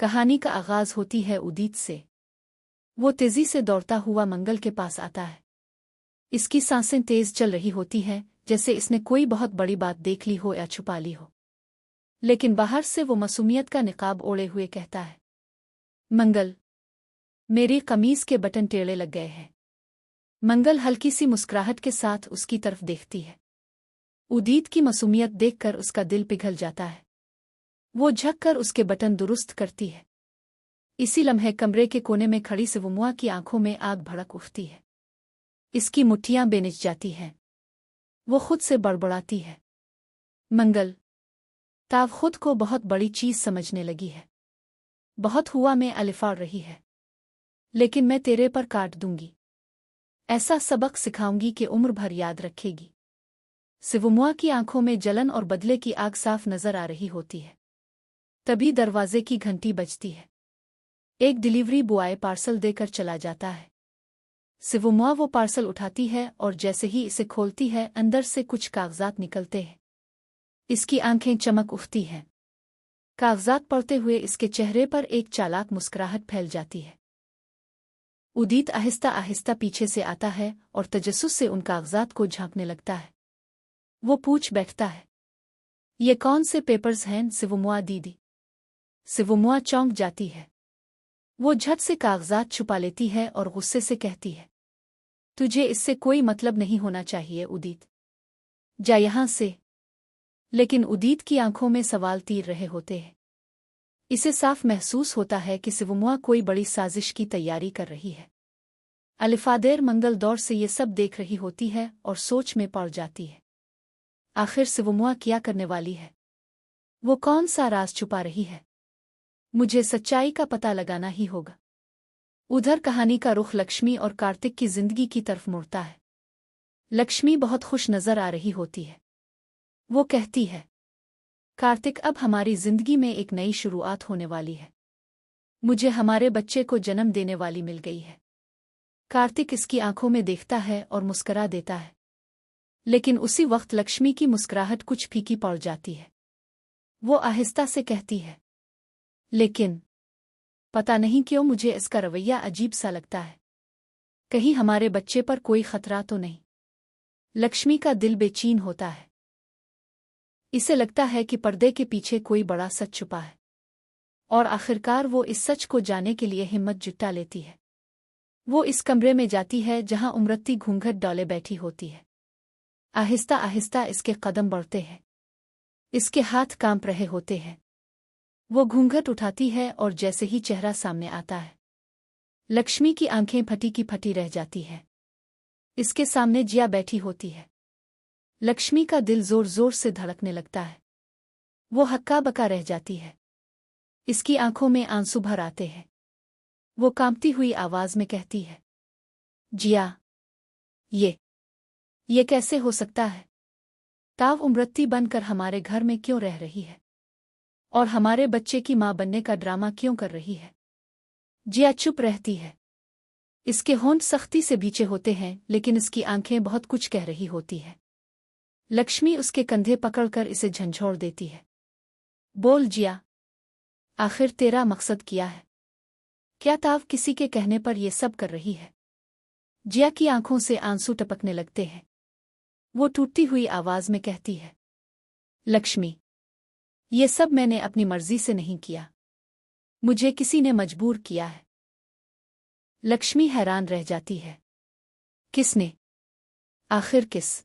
कहानी का आगाज होती है उदीत से। वो तेजी से दौड़ता हुआ मंगल के पास आता है। इसकी सांसें तेज चल रही होती हैं, जैसे इसने कोई बहुत बड़ी बात देख ली हो या छुपा ली हो। लेकिन बाहर से वो मासूमियत का निकाब ओढ़े हुए कहता है, मंगल, मेरी कमीज के बटन टेढ़े लग गए हैं। मंगल हल्की सी मुस्कुराहट के साथ उसकी तरफ देखती है। उदीत की मासूमियत देखकर उसका दिल पिघल जाता है। वो झुककर उसके बटन दुरुस्त करती है। इसी लम्हे कमरे के कोने में खड़ी सिवमुआ की आंखों में आग भड़क उठती है। इसकी मुट्ठियां बेनिच जाती हैं। वो खुद से बड़बड़ाती है, मंगल, ताव खुद को बहुत बड़ी चीज समझने लगी है। बहुत हुआ मैं अलिफाड़ रही है, लेकिन मैं तेरे पर काट दूंगी। ऐसा सबक सिखाऊंगी कि उम्र भर याद रखेगी। सिवमुआ की आंखों में जलन और बदले की आग साफ नजर आ रही होती है। तभी दरवाजे की घंटी बजती है। एक डिलीवरी बॉय पार्सल देकर चला जाता है। सिवमुआ वो पार्सल उठाती है और जैसे ही इसे खोलती है अंदर से कुछ कागजात निकलते हैं। इसकी आंखें चमक उठती हैं। कागजात पढ़ते हुए इसके चेहरे पर एक चालाक मुस्कुराहट फैल जाती है। उदीत आहिस्ता आहिस्ता पीछे से आता है और तजस्सुस से उन कागजात को झांकने लगता है। वो पूछ बैठता है, ये कौन से पेपर्स हैं सिवमुआ दीदी? सिवमुआ चौंक जाती है। वो झट से कागजात छुपा लेती है और गुस्से से कहती है, तुझे इससे कोई मतलब नहीं होना चाहिए उदीत, जा यहां से। लेकिन उदीत की आंखों में सवाल तीर रहे होते हैं। इसे साफ महसूस होता है कि सिवमुआ कोई बड़ी साजिश की तैयारी कर रही है। अलिफादेर मंगल दौर से ये सब देख रही होती है और सोच में पड़ जाती है। आखिर सिवमुआ क्या करने वाली है? वो कौन सा राज छुपा रही है? मुझे सच्चाई का पता लगाना ही होगा। उधर कहानी का रुख लक्ष्मी और कार्तिक की जिंदगी की तरफ मुड़ता है। लक्ष्मी बहुत खुश नजर आ रही होती है। वो कहती है, कार्तिक, अब हमारी जिंदगी में एक नई शुरुआत होने वाली है। मुझे हमारे बच्चे को जन्म देने वाली मिल गई है। कार्तिक इसकी आंखों में देखता है और मुस्कुरा देता है। लेकिन उसी वक्त लक्ष्मी की मुस्कुराहट कुछ फीकी पड़ जाती है। वो आहिस्ता से कहती है, लेकिन पता नहीं क्यों मुझे इसका रवैया अजीब सा लगता है। कहीं हमारे बच्चे पर कोई खतरा तो नहीं? लक्ष्मी का दिल बेचैन होता है। इसे लगता है कि पर्दे के पीछे कोई बड़ा सच छुपा है। और आखिरकार वो इस सच को जानने के लिए हिम्मत जुटा लेती है। वो इस कमरे में जाती है जहां उम्रती घूंघट डाले बैठी होती है। आहिस्ता आहिस्ता इसके कदम बढ़ते हैं। इसके हाथ कांप रहे होते हैं। वो घूंघट उठाती है और जैसे ही चेहरा सामने आता है, लक्ष्मी की आंखें फटी की फटी रह जाती हैं। इसके सामने जिया बैठी होती है। लक्ष्मी का दिल जोर जोर से धड़कने लगता है। वो हक्का बक्का रह जाती है। इसकी आंखों में आंसू भर आते हैं। वो कांपती हुई आवाज में कहती है, जिया, ये कैसे हो सकता है? ताव उम्रती बनकर हमारे घर में क्यों रह रही है? और हमारे बच्चे की मां बनने का ड्रामा क्यों कर रही है? जिया चुप रहती है। इसके होंठ सख्ती से भींचे होते हैं, लेकिन इसकी आंखें बहुत कुछ कह रही होती है। लक्ष्मी उसके कंधे पकड़कर इसे झंझोड़ देती है। बोल जिया, आखिर तेरा मकसद क्या है? क्या ताव किसी के कहने पर यह सब कर रही है? जिया की आंखों से आंसू टपकने लगते हैं। वो टूटती हुई आवाज में कहती है, लक्ष्मी, ये सब मैंने अपनी मर्जी से नहीं किया। मुझे किसी ने मजबूर किया है। लक्ष्मी हैरान रह जाती है। किसने? आखिर किस?